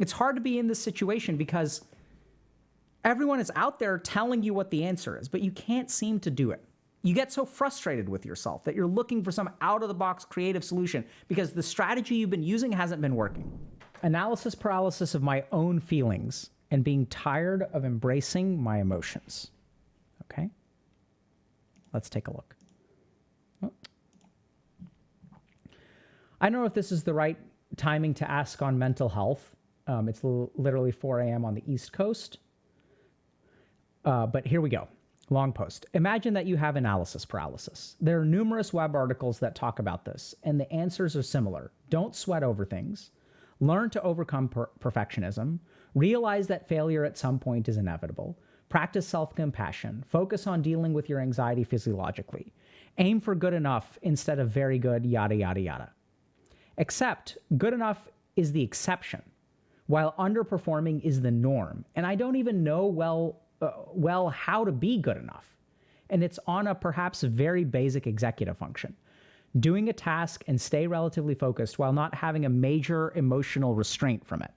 It's hard to be in this situation because everyone is out there telling you what the answer is, but you can't seem to do it. You get so frustrated with yourself that you're looking for some out-of-the-box creative solution because the strategy you've been using hasn't been working. Analysis paralysis of my own feelings and being tired of embracing my emotions. Okay? Let's take a look. Oh. I don't know if this is the right timing to ask on mental health. It's literally 4 a.m. on the East Coast. But here we go. Long post. Imagine that you have analysis paralysis. There are numerous web articles that talk about this, and the answers are similar. Don't sweat over things. Learn to overcome perfectionism. Realize that failure at some point is inevitable. Practice self-compassion. Focus on dealing with your anxiety physiologically. Aim for good enough instead of very good, yada, yada, yada. Except good enough is the exception, while underperforming is the norm. And I don't even know well how to be good enough. And it's on a perhaps very basic executive function. Doing a task and stay relatively focused while not having a major emotional restraint from it.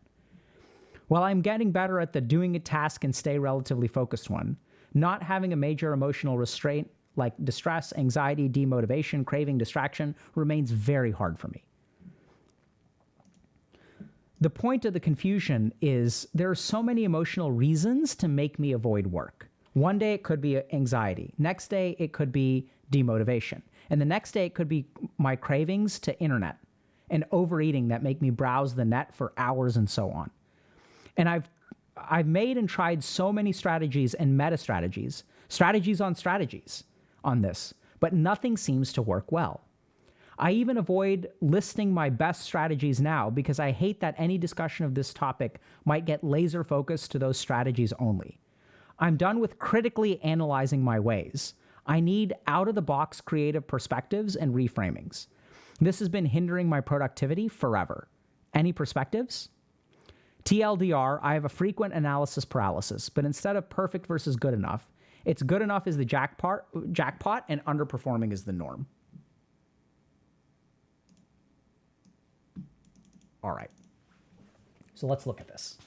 While I'm getting better at the doing a task and stay relatively focused one, not having a major emotional restraint like distress, anxiety, demotivation, craving, distraction remains very hard for me. The point of the confusion is there are so many emotional reasons to make me avoid work. One day it could be anxiety. Next day it could be demotivation. And the next day it could be my cravings to internet and overeating that make me browse the net for hours and so on. And I've made and tried so many strategies and meta strategies on this, but nothing seems to work well. I even avoid listing my best strategies now because I hate that any discussion of this topic might get laser focused to those strategies only. I'm done with critically analyzing my ways. I need out-of-the-box creative perspectives and reframings. This has been hindering my productivity forever. Any perspectives? TLDR, I have a frequent analysis paralysis, but instead of perfect versus good enough, it's good enough is the jackpot and underperforming is the norm. All right, so let's look at this.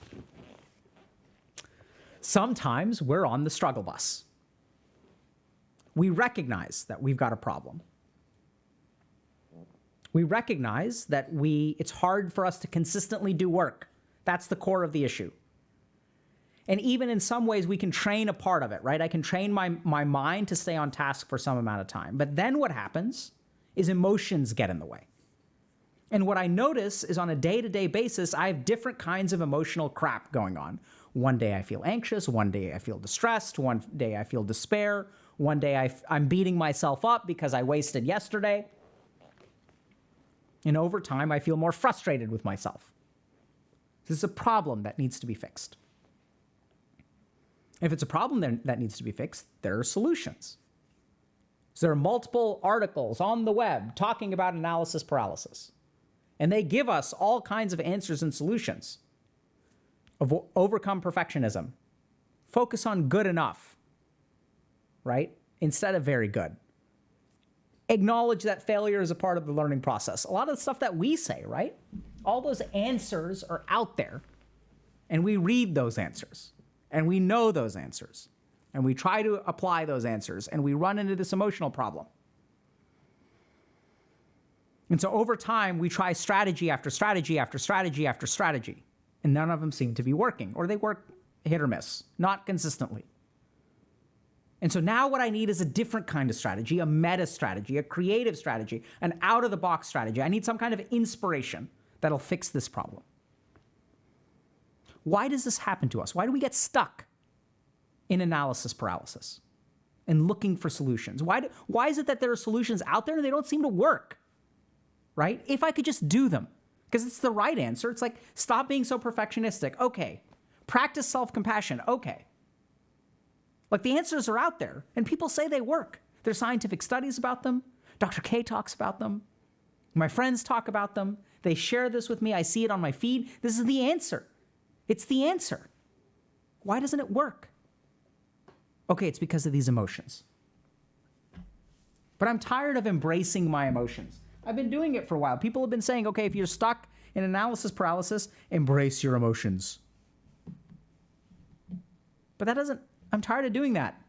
Sometimes we're on the struggle bus. We recognize that we've got a problem. We recognize that it's hard for us to consistently do work. That's the core of the issue. And even in some ways, we can train a part of it, right? I can train my mind to stay on task for some amount of time. But then what happens is emotions get in the way. And what I notice is on a day-to-day basis, I have different kinds of emotional crap going on. One day I feel anxious, one day I feel distressed, one day I feel despair, one day I'm beating myself up because I wasted yesterday. And over time, I feel more frustrated with myself. This is a problem that needs to be fixed. If it's a problem that needs to be fixed, there are solutions. So there are multiple articles on the web talking about analysis paralysis. And they give us all kinds of answers and solutions. Overcome perfectionism. Focus on good enough, right? Instead of very good. Acknowledge that failure is a part of the learning process. A lot of the stuff that we say, right? All those answers are out there. And we read those answers. And we know those answers. And we try to apply those answers. And we run into this emotional problem. And so over time, we try strategy after strategy after strategy after strategy. And none of them seem to be working. Or they work hit or miss, not consistently. And so now what I need is a different kind of strategy, a meta strategy, a creative strategy, an out-of-the-box strategy. I need some kind of inspiration that'll fix this problem. Why does this happen to us? Why do we get stuck in analysis paralysis and looking for solutions? Why is it that there are solutions out there and they don't seem to work? Right? If I could just do them, because it's the right answer. It's like, stop being so perfectionistic. Okay. Practice self-compassion. Okay. Like the answers are out there and people say they work. There's scientific studies about them. Dr. K talks about them. My friends talk about them. They share this with me. I see it on my feed. This is the answer. It's the answer. Why doesn't it work? Okay, it's because of these emotions. But I'm tired of embracing my emotions. I've been doing it for a while. People have been saying, okay, if you're stuck In analysis paralysis, embrace your emotions. But that doesn't, I'm tired of doing that.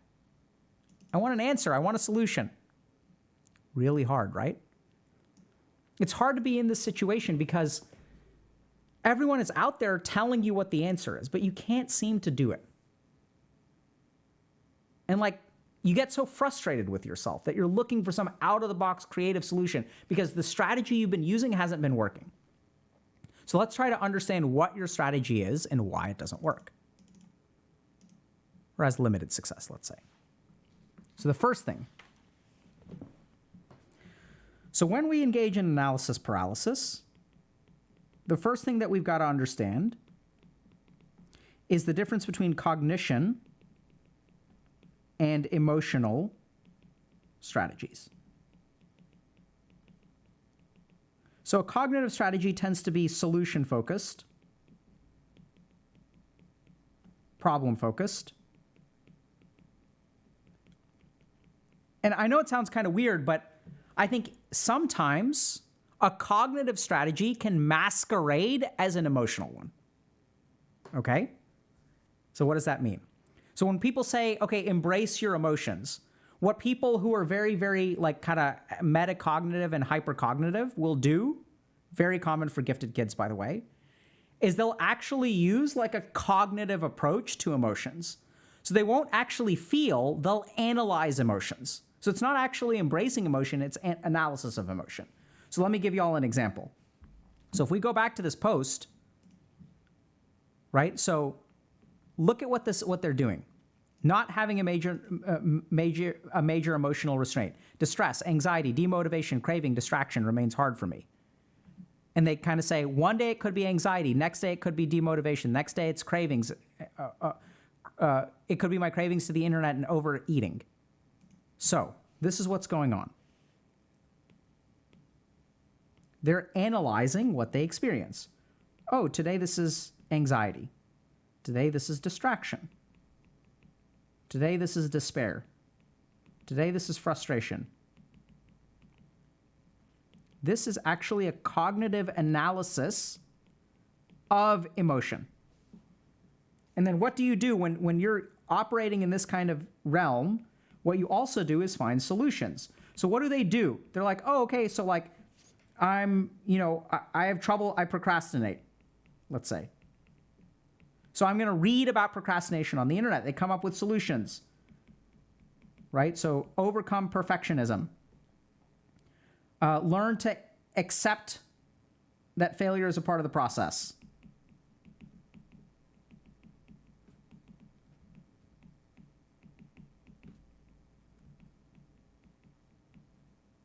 I want an answer. I want a solution. Really hard, right? It's hard to be in this situation because everyone is out there telling you what the answer is, but you can't seem to do it. And like, you get so frustrated with yourself that you're looking for some out-of-the-box creative solution because the strategy you've been using hasn't been working. So let's try to understand what your strategy is and why it doesn't work. Or has limited success, let's say. So the first thing. So when we engage in analysis paralysis, the first thing that we've got to understand is the difference between cognition and emotional strategies. So a cognitive strategy tends to be solution-focused, problem-focused. And I know it sounds kind of weird, but I think sometimes a cognitive strategy can masquerade as an emotional one. Okay? So what does that mean? So when people say, okay, embrace your emotions, what people who are very, very like kind of metacognitive and hypercognitive will do, very common for gifted kids, by the way, is they'll actually use like a cognitive approach to emotions. So they won't actually feel, they'll analyze emotions. So it's not actually embracing emotion, it's an analysis of emotion. So let me give you all an example. So if we go back to this post, right? So look at what they're doing. Not having a major emotional restraint. Distress, anxiety, demotivation, craving, distraction remains hard for me. And they kind of say, one day it could be anxiety, next day it could be demotivation, next day it's cravings. It could be my cravings to the internet and overeating. So this is what's going on. They're analyzing what they experience. Oh, today this is anxiety. Today this is distraction. Today this is despair. Today this is frustration. This is actually a cognitive analysis of emotion. And then what do you do when you're operating in this kind of realm? What you also do is find solutions. So what do? They're like, oh, okay, so like I have trouble, I procrastinate, let's say. So I'm going to read about procrastination on the internet. They come up with solutions, right? So overcome perfectionism. Learn to accept that failure is a part of the process.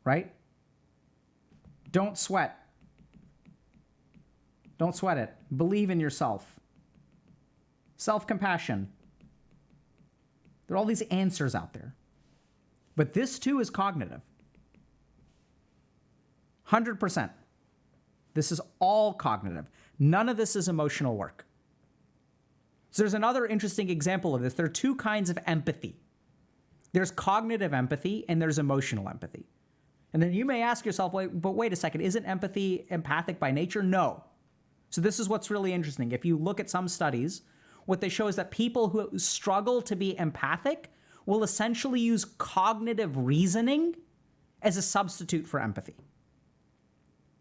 Right? Don't sweat. Don't sweat it. Believe in yourself. Self-compassion. There are all these answers out there. But this too is cognitive. 100%. This is all cognitive. None of this is emotional work. So there's another interesting example of this. There are two kinds of empathy. There's cognitive empathy and there's emotional empathy. And then you may ask yourself, wait a second, isn't empathy empathic by nature? No. So this is what's really interesting. If you look at some studies, what they show is that people who struggle to be empathic will essentially use cognitive reasoning as a substitute for empathy.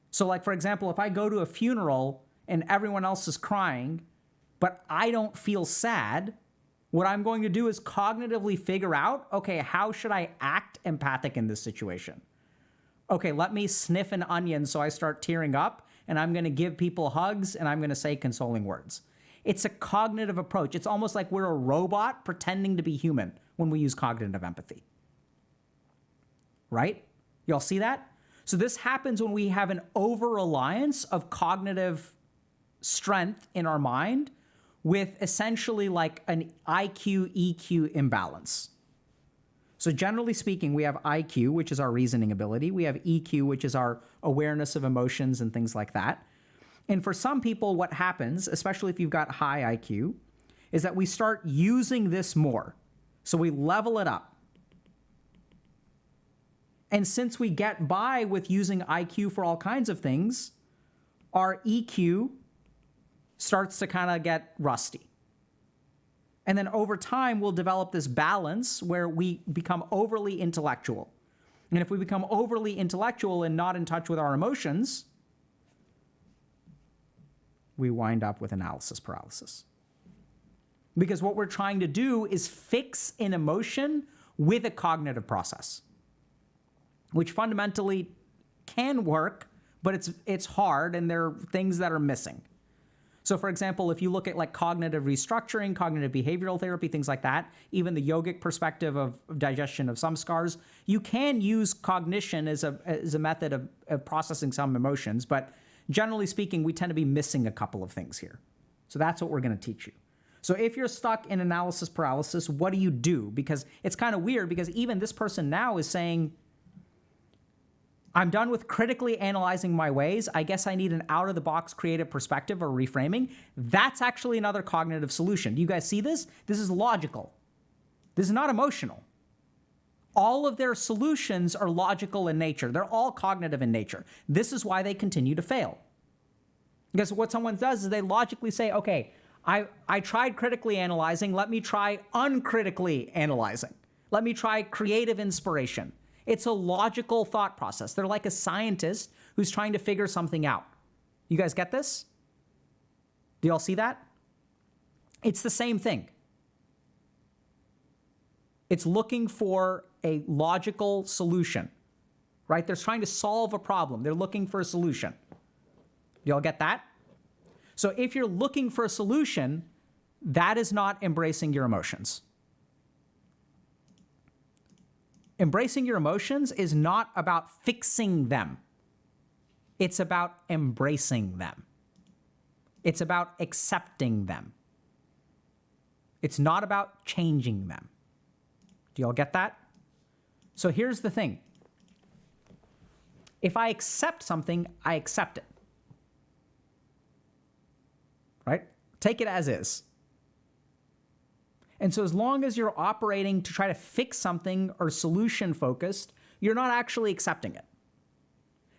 So like, for example, if I go to a funeral and everyone else is crying, but I don't feel sad, what I'm going to do is cognitively figure out, okay, how should I act empathic in this situation? Okay, let me sniff an onion so I start tearing up, and I'm going to give people hugs, and I'm going to say consoling words. It's a cognitive approach. It's almost like we're a robot pretending to be human when we use cognitive empathy. Right? Y'all see that? So this happens when we have an over-reliance of cognitive strength in our mind with essentially like an IQ-EQ imbalance. So generally speaking, we have IQ, which is our reasoning ability. We have EQ, which is our awareness of emotions and things like that. And for some people, what happens, especially if you've got high IQ, is that we start using this more. So we level it up. And since we get by with using IQ for all kinds of things, our EQ starts to kind of get rusty. And then over time, we'll develop this balance where we become overly intellectual. And if we become overly intellectual and not in touch with our emotions, we wind up with analysis paralysis. Because what we're trying to do is fix an emotion with a cognitive process, which fundamentally can work, but it's hard and there are things that are missing. So for example, if you look at like cognitive restructuring, cognitive behavioral therapy, things like that, even the yogic perspective of digestion of some scars, you can use cognition as a method of processing some emotions, but generally speaking, we tend to be missing a couple of things here. So that's what we're going to teach you. So if you're stuck in analysis paralysis, what do you do? Because it's kind of weird because even this person now is saying, I'm done with critically analyzing my ways. I guess I need an out-of-the-box creative perspective or reframing. That's actually another cognitive solution. Do you guys see this? This is logical. This is not emotional. All of their solutions are logical in nature. They're all cognitive in nature. This is why they continue to fail. Because what someone does is they logically say, okay, I tried critically analyzing. Let me try uncritically analyzing. Let me try creative inspiration. It's a logical thought process. They're like a scientist who's trying to figure something out. You guys get this? Do y'all see that? It's the same thing. It's looking for a logical solution, right? They're trying to solve a problem. They're looking for a solution. Do y'all get that? So if you're looking for a solution, that is not embracing your emotions. Embracing your emotions is not about fixing them. It's about embracing them. It's about accepting them. It's not about changing them. Do y'all get that? So here's the thing. If I accept something, I accept it. Right? Take it as is. And so as long as you're operating to try to fix something or solution focused, you're not actually accepting it.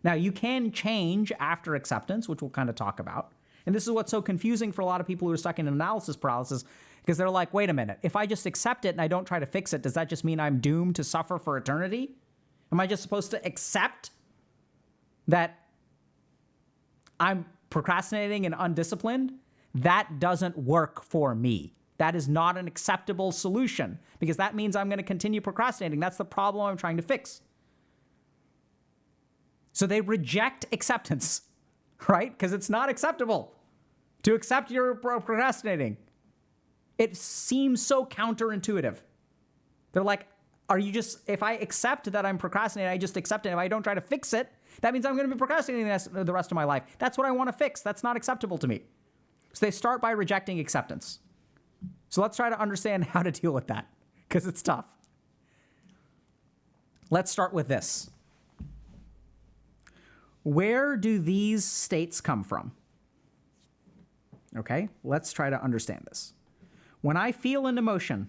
Now, you can change after acceptance, which we'll kind of talk about. And this is what's so confusing for a lot of people who are stuck in analysis paralysis, because they're like, wait a minute, if I just accept it and I don't try to fix it, does that just mean I'm doomed to suffer for eternity? Am I just supposed to accept that I'm procrastinating and undisciplined? That doesn't work for me. That is not an acceptable solution because that means I'm going to continue procrastinating. That's the problem I'm trying to fix. So they reject acceptance, right? Because it's not acceptable to accept you're procrastinating. It seems so counterintuitive. They're like, are you just, if I accept that I'm procrastinating, I just accept it. If I don't try to fix it, that means I'm going to be procrastinating the rest of my life. That's what I want to fix. That's not acceptable to me. So they start by rejecting acceptance. So let's try to understand how to deal with that, because it's tough. Let's start with this. Where do these states come from? Okay, let's try to understand this. When I feel an emotion,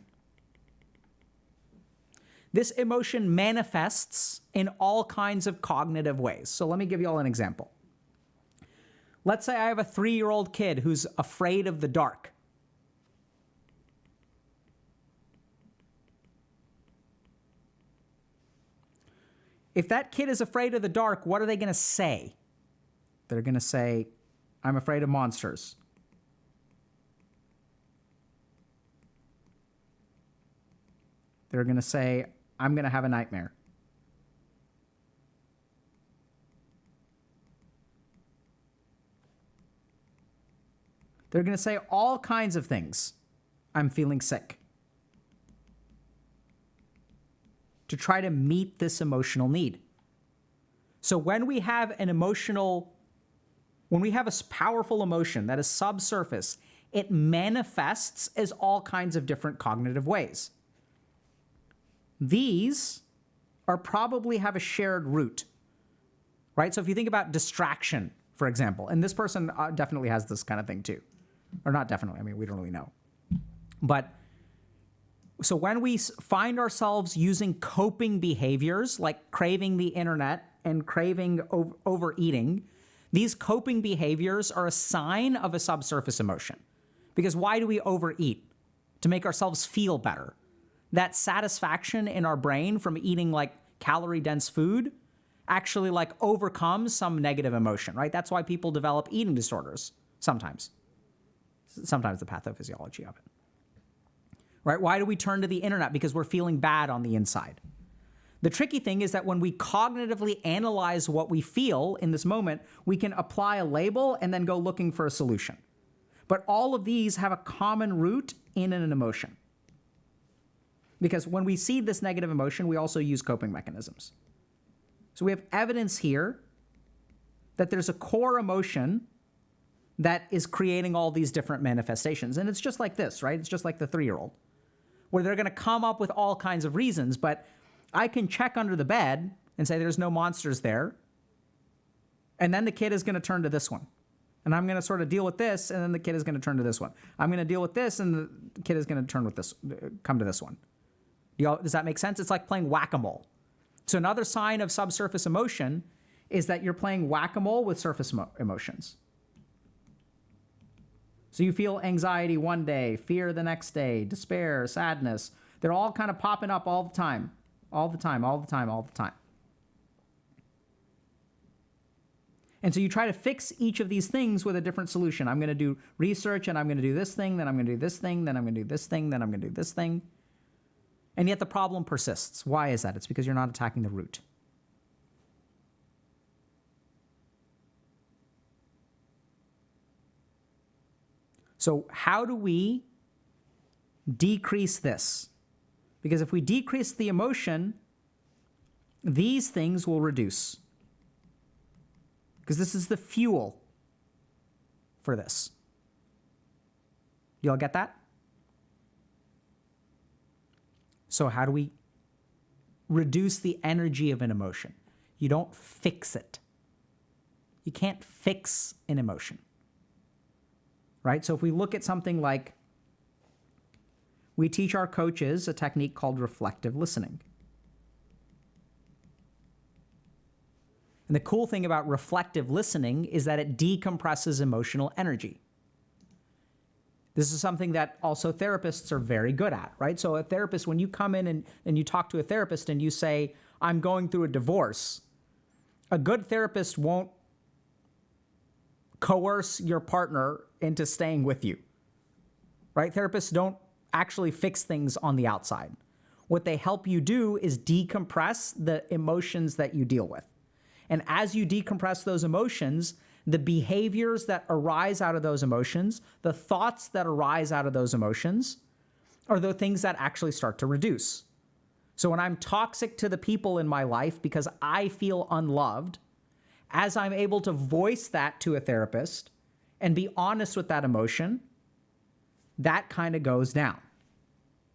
this emotion manifests in all kinds of cognitive ways. So let me give you all an example. Let's say I have a 3-year-old kid who's afraid of the dark. If that kid is afraid of the dark, what are they going to say? They're going to say, I'm afraid of monsters. They're going to say, I'm going to have a nightmare. They're going to say all kinds of things. I'm feeling sick. To try to meet this emotional need. So when we have a powerful emotion that is subsurface, it manifests as all kinds of different cognitive ways. These are probably have a shared root, right? So if you think about distraction, for example, and this person definitely has this kind of thing too. Or not definitely, I mean, we don't really know. But so when we find ourselves using coping behaviors like craving the internet and craving overeating, These coping behaviors are a sign of a subsurface emotion. Because why do we overeat? To make ourselves feel better. That satisfaction in our brain from eating like calorie-dense food actually like overcomes some negative emotion, right? That's why people develop eating disorders sometimes. Sometimes the pathophysiology of it. Right? Why do we turn to the internet? Because we're feeling bad on the inside. The tricky thing is that when we cognitively analyze what we feel in this moment, we can apply a label and then go looking for a solution. But all of these have a common root in an emotion. Because when we see this negative emotion, we also use coping mechanisms. So we have evidence here that there's a core emotion that is creating all these different manifestations. And it's just like this, right? It's just like the 3-year-old, where they're going to come up with all kinds of reasons, but I can check under the bed and say there's no monsters there. And then the kid is going to turn to this one. And I'm going to sort of deal with this, and then the kid is going to turn to this one. I'm going to deal with this, and the kid is going to come to this one. Does that make sense? It's like playing whack-a-mole. So another sign of subsurface emotion is that you're playing whack-a-mole with surface emotions. So you feel anxiety one day, fear the next day, despair, sadness. They're all kind of popping up all the time, all the time, all the time, all the time. And so you try to fix each of these things with a different solution. I'm going to do research, and I'm going to do this thing, then I'm going to do this thing, then I'm going to do this thing, then I'm going to do this thing. And yet the problem persists. Why is that? It's because you're not attacking the root. So how do we decrease this? Because if we decrease the emotion, these things will reduce. Because this is the fuel for this. You all get that? So how do we reduce the energy of an emotion? You don't fix it. You can't fix an emotion. Right? So if we look at something like, we teach our coaches a technique called reflective listening. And the cool thing about reflective listening is that it decompresses emotional energy. This is something that also therapists are very good at, right? So a therapist, when you come in and you talk to a therapist and you say, I'm going through a divorce, a good therapist won't coerce your partner into staying with you, right? Therapists don't actually fix things on the outside. What they help you do is decompress the emotions that you deal with. And as you decompress those emotions, the behaviors that arise out of those emotions, the thoughts that arise out of those emotions, are the things that actually start to reduce. So when I'm toxic to the people in my life because I feel unloved, as I'm able to voice that to a therapist and be honest with that emotion, that kind of goes down.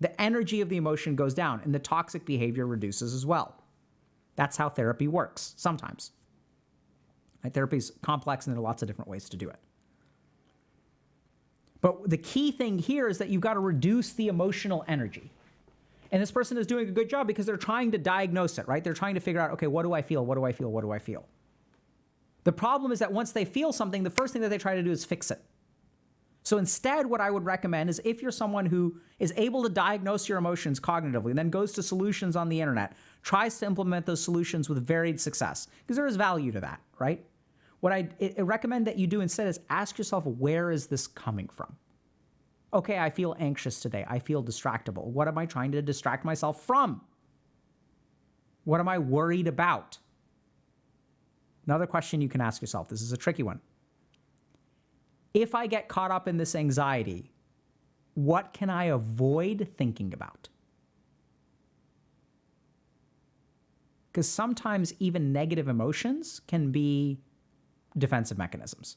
The energy of the emotion goes down, and the toxic behavior reduces as well. That's how therapy works, sometimes. Right? Therapy is complex, and there are lots of different ways to do it. But the key thing here is that you've got to reduce the emotional energy. And this person is doing a good job because they're trying to diagnose it, right? They're trying to figure out, okay, what do I feel? What do I feel? What do I feel? The problem is that once they feel something, the first thing that they try to do is fix it. So instead, what I would recommend is if you're someone who is able to diagnose your emotions cognitively and then goes to solutions on the internet, tries to implement those solutions with varied success, because there is value to that, right? What I recommend that you do instead is ask yourself, where is this coming from? Okay, I feel anxious today. I feel distractible. What am I trying to distract myself from? What am I worried about? Another question you can ask yourself, this is a tricky one. If I get caught up in this anxiety, what can I avoid thinking about? Because sometimes even negative emotions can be defensive mechanisms.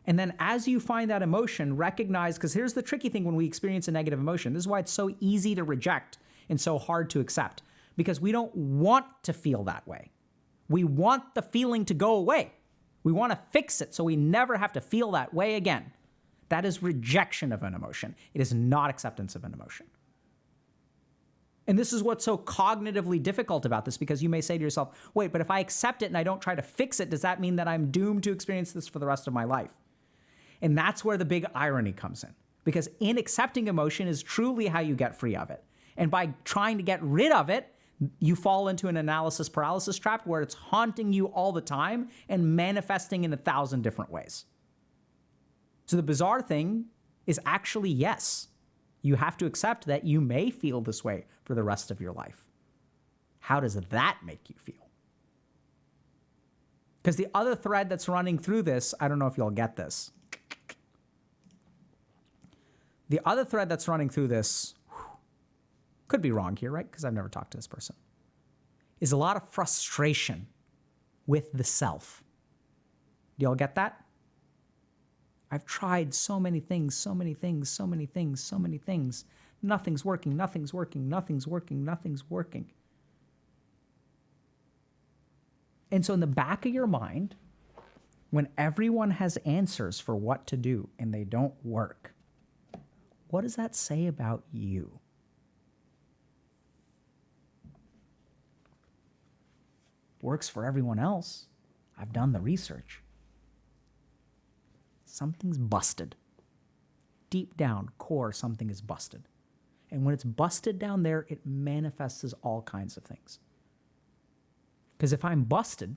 And then as you find that emotion, recognize, because here's the tricky thing when we experience a negative emotion. This is why it's so easy to reject and so hard to accept, because we don't want to feel that way. We want the feeling to go away. We want to fix it so we never have to feel that way again. That is rejection of an emotion. It is not acceptance of an emotion. And this is what's so cognitively difficult about this, because you may say to yourself, wait, but if I accept it and I don't try to fix it, does that mean that I'm doomed to experience this for the rest of my life? And that's where the big irony comes in, because in accepting emotion is truly how you get free of it. And by trying to get rid of it, you fall into an analysis paralysis trap where it's haunting you all the time and manifesting in 1,000 different ways. So the bizarre thing is actually, yes, you have to accept that you may feel this way for the rest of your life. How does that make you feel? Because the other thread that's running through this, I don't know if you'll get this. The other thread that's running through this, could be wrong here, right? Because I've never talked to this person, is a lot of frustration with the self. Do y'all get that? I've tried so many things, so many things, so many things, so many things. Nothing's working, nothing's working, nothing's working, nothing's working. And so in the back of your mind, when everyone has answers for what to do and they don't work, what does that say about you? Works for everyone else. I've done the research. Something's busted. Deep down, core, something is busted. And when it's busted down there, it manifests as all kinds of things. Because if I'm busted,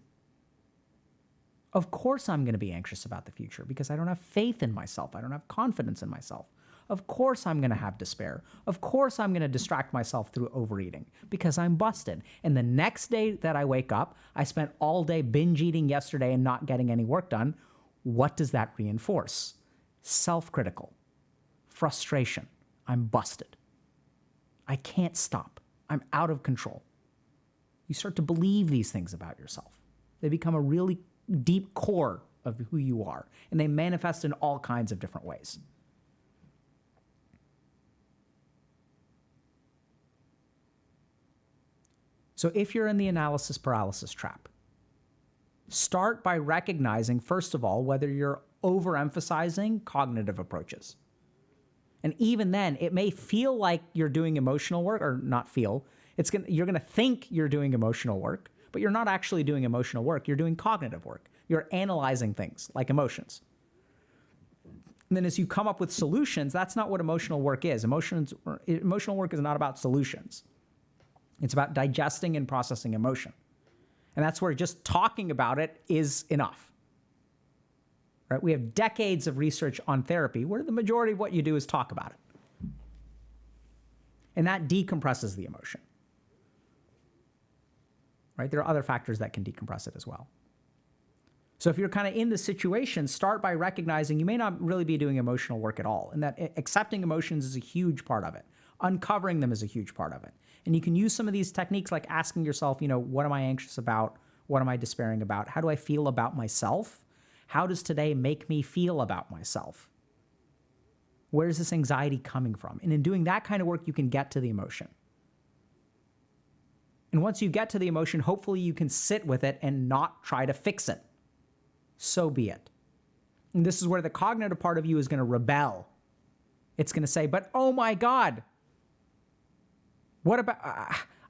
of course I'm going to be anxious about the future, because I don't have faith in myself. I don't have confidence in myself. Of course I'm going to have despair. Of course I'm going to distract myself through overeating, because I'm busted. And the next day that I wake up, I spent all day binge eating yesterday and not getting any work done. What does that reinforce? Self-critical, frustration. I'm busted. I can't stop. I'm out of control. You start to believe these things about yourself. They become a really deep core of who you are, and they manifest in all kinds of different ways. So if you're in the analysis paralysis trap, start by recognizing, first of all, whether you're overemphasizing cognitive approaches. And even then, it may feel like you're doing emotional work, or not feel. You're going to think you're doing emotional work, but you're not actually doing emotional work. You're doing cognitive work. You're analyzing things like emotions. And then as you come up with solutions, that's not what emotional work is. Emotional work is not about solutions. It's about digesting and processing emotion. And that's where just talking about it is enough. Right? We have decades of research on therapy where the majority of what you do is talk about it. And that decompresses the emotion. Right? There are other factors that can decompress it as well. So if you're kind of in the situation, start by recognizing you may not really be doing emotional work at all, and that accepting emotions is a huge part of it. Uncovering them is a huge part of it. And you can use some of these techniques like asking yourself, what am I anxious about? What am I despairing about? How do I feel about myself? How does today make me feel about myself? Where is this anxiety coming from? And in doing that kind of work, you can get to the emotion. And once you get to the emotion, hopefully you can sit with it and not try to fix it. So be it. And this is where the cognitive part of you is going to rebel. It's going to say, but oh my God, what about,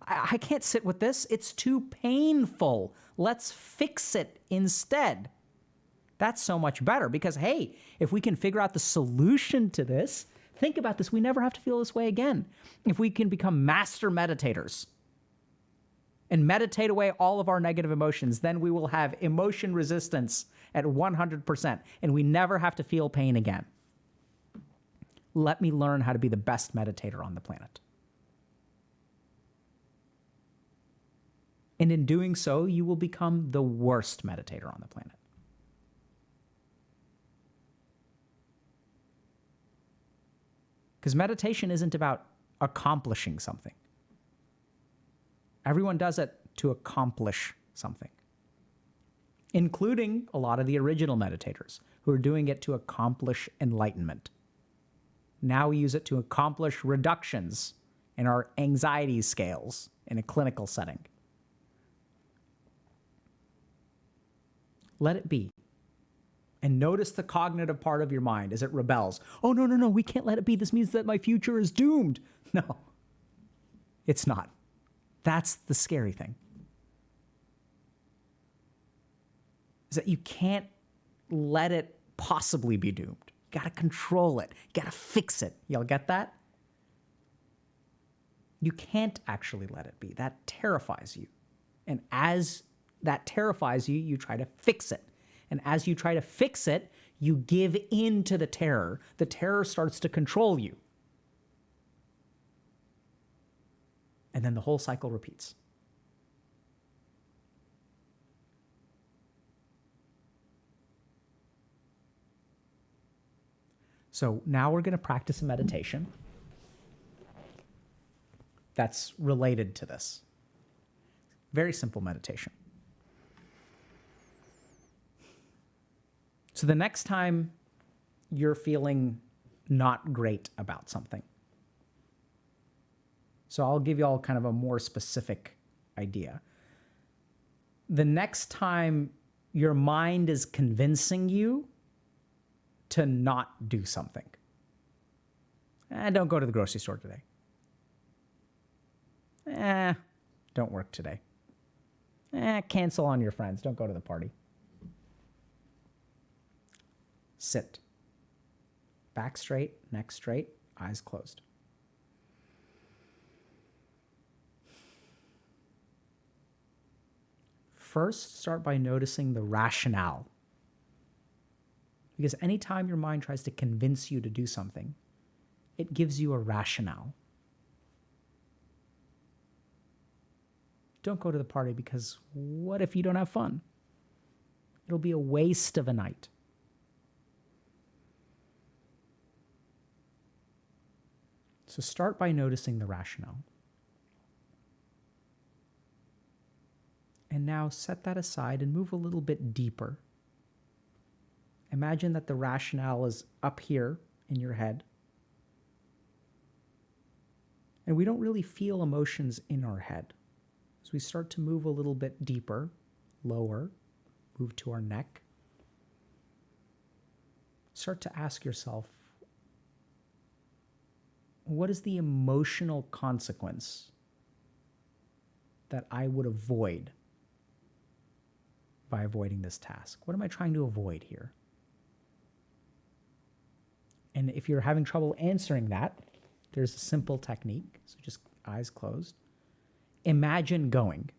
I can't sit with this. It's too painful. Let's fix it instead. That's so much better because, hey, if we can figure out the solution to this, think about this. We never have to feel this way again. If we can become master meditators and meditate away all of our negative emotions, then we will have emotion resistance at 100%, and we never have to feel pain again. Let me learn how to be the best meditator on the planet. And in doing so, you will become the worst meditator on the planet. Because meditation isn't about accomplishing something. Everyone does it to accomplish something, including a lot of the original meditators who are doing it to accomplish enlightenment. Now we use it to accomplish reductions in our anxiety scales in a clinical setting. Let it be. And notice the cognitive part of your mind as it rebels. Oh, no, we can't let it be. This means that my future is doomed. No. It's not. That's the scary thing. Is that you can't let it possibly be doomed. You got to control it. You got to fix it. Y'all get that? You can't actually let it be. That terrifies you. And as that terrifies you, you try to fix it. And as you try to fix it, you give in to the terror. The terror starts to control you. And then the whole cycle repeats. So now we're going to practice a meditation that's related to this. Very simple meditation. So the next time you're feeling not great about something, so I'll give you all kind of a more specific idea. The next time your mind is convincing you to not do something. Don't go to the grocery store today. Don't work today. Cancel on your friends. Don't go to the party. Sit. Back straight, neck straight, eyes closed. First, start by noticing the rationale. Because anytime your mind tries to convince you to do something, it gives you a rationale. Don't go to the party because what if you don't have fun? It'll be a waste of a night. So start by noticing the rationale. And now set that aside and move a little bit deeper. Imagine that the rationale is up here in your head. And we don't really feel emotions in our head. As we start to move a little bit deeper, lower, move to our neck, start to ask yourself, what is the emotional consequence that I would avoid by avoiding this task? What am I trying to avoid here? And if you're having trouble answering that, there's a simple technique. So just eyes closed. Imagine going.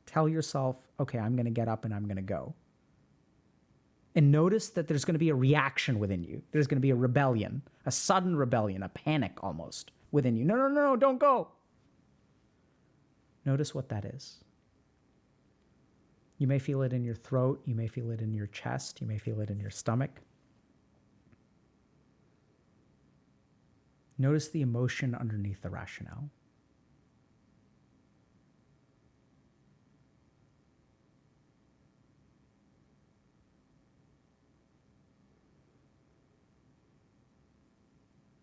Tell yourself, okay, I'm going to get up and I'm going to go. And notice that there's going to be a reaction within you. There's going to be a rebellion, a sudden rebellion, a panic almost within you. No, no, no, don't go. Notice what that is. You may feel it in your throat. You may feel it in your chest. You may feel it in your stomach. Notice the emotion underneath the rationale.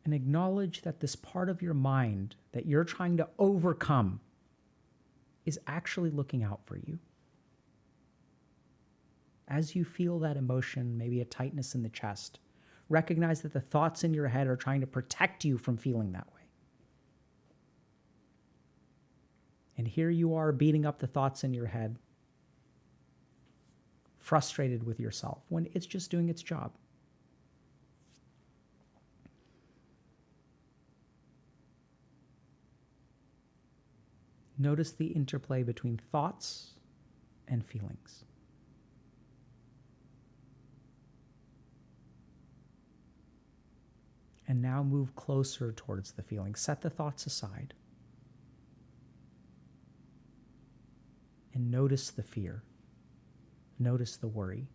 And acknowledge that this part of your mind that you're trying to overcome is actually looking out for you. As you feel that emotion, maybe a tightness in the chest, recognize that the thoughts in your head are trying to protect you from feeling that way. And here you are beating up the thoughts in your head, frustrated with yourself, when it's just doing its job. Notice the interplay between thoughts and feelings. And now move closer towards the feeling. Set the thoughts aside. And notice the fear. Notice the worry.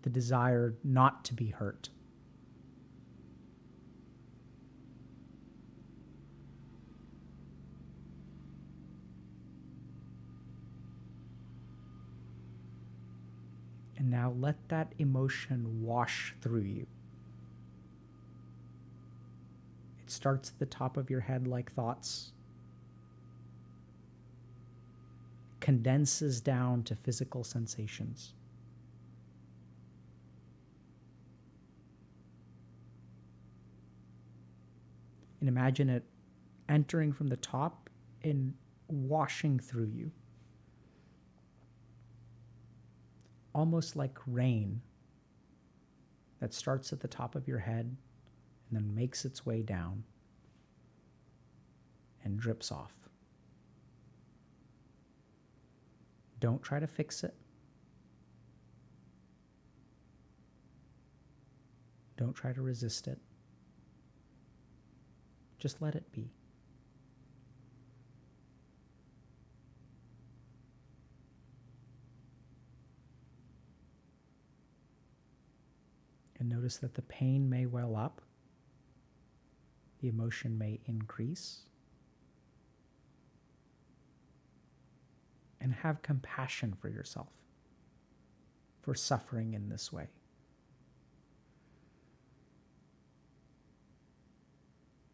The desire not to be hurt. And now let that emotion wash through you. It starts at the top of your head like thoughts, condenses down to physical sensations. And imagine it entering from the top and washing through you. Almost like rain that starts at the top of your head and then makes its way down and drips off. Don't try to fix it. Don't try to resist it. Just let it be. And notice that the pain may well up, the emotion may increase, and have compassion for yourself for suffering in this way.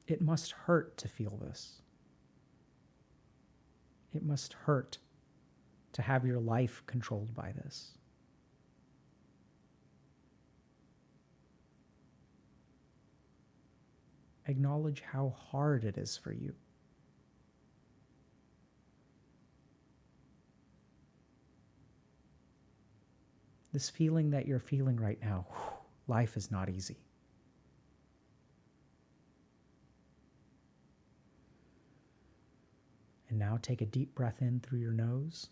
It must hurt to feel this. It must hurt to have your life controlled by this. Acknowledge how hard it is for you. This feeling that you're feeling right now, life is not easy. And now take a deep breath in through your nose.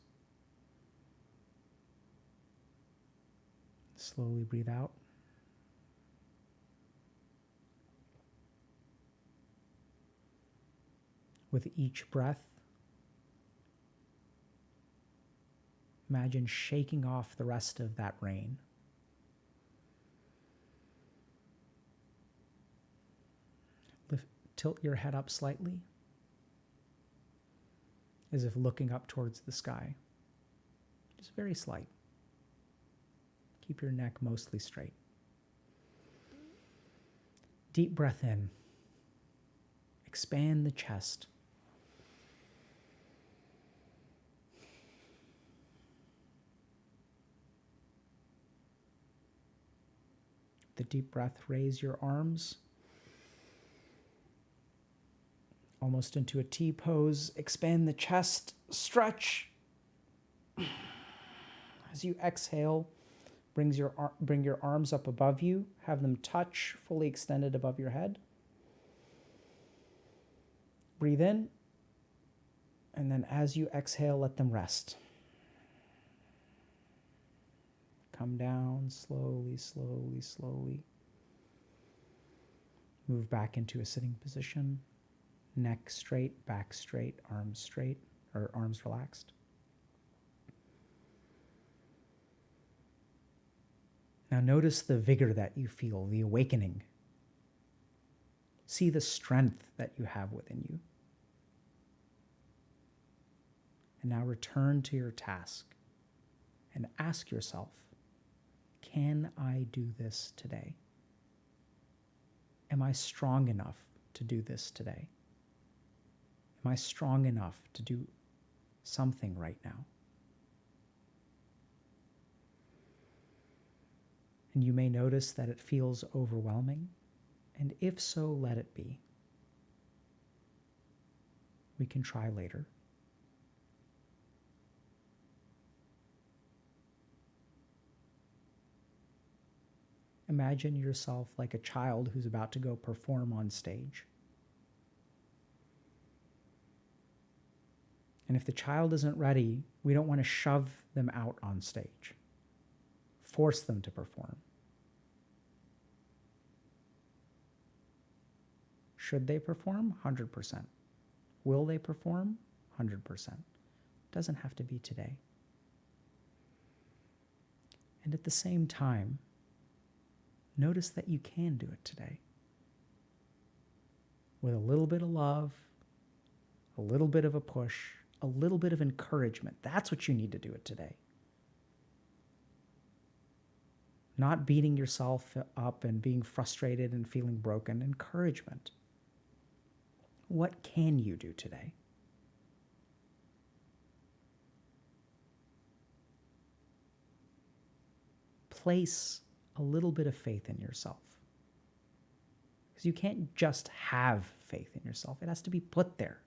Slowly breathe out. With each breath, imagine shaking off the rest of that rain. Tilt your head up slightly, as if looking up towards the sky. Just very slight. Keep your neck mostly straight. Deep breath in. Expand the chest. The deep breath, raise your arms almost into a T pose. Expand the chest, stretch. As you exhale, bring your arms up above you. Have them touch, fully extended above your head. Breathe in, and then as you exhale, let them rest. Come down slowly, slowly, slowly. Move back into a sitting position. Neck straight, back straight, arms straight, or arms relaxed. Now notice the vigor that you feel, the awakening. See the strength that you have within you. And now return to your task and ask yourself, can I do this today? Am I strong enough to do this today? Am I strong enough to do something right now? And you may notice that it feels overwhelming, and if so, let it be. We can try later. Imagine yourself like a child who's about to go perform on stage. And if the child isn't ready, we don't want to shove them out on stage. Force them to perform. Should they perform? 100%. Will they perform? 100%. Doesn't have to be today. And at the same time, notice that you can do it today. With a little bit of love, a little bit of a push, a little bit of encouragement. That's what you need to do it today. Not beating yourself up and being frustrated and feeling broken. Encouragement. What can you do today? Place a little bit of faith in yourself. Because you can't just have faith in yourself. It has to be put there.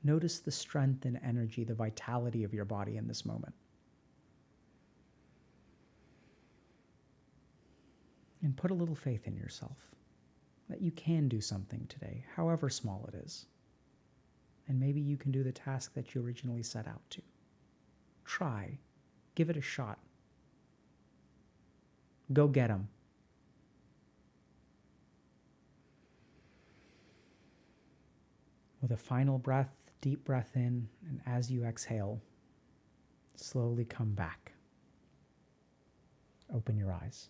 Notice the strength and energy, the vitality of your body in this moment. And put a little faith in yourself that you can do something today, however small it is. And maybe you can do the task that you originally set out to. Try. Give it a shot. Go get 'em. With a final breath, deep breath in, and as you exhale, slowly come back. Open your eyes.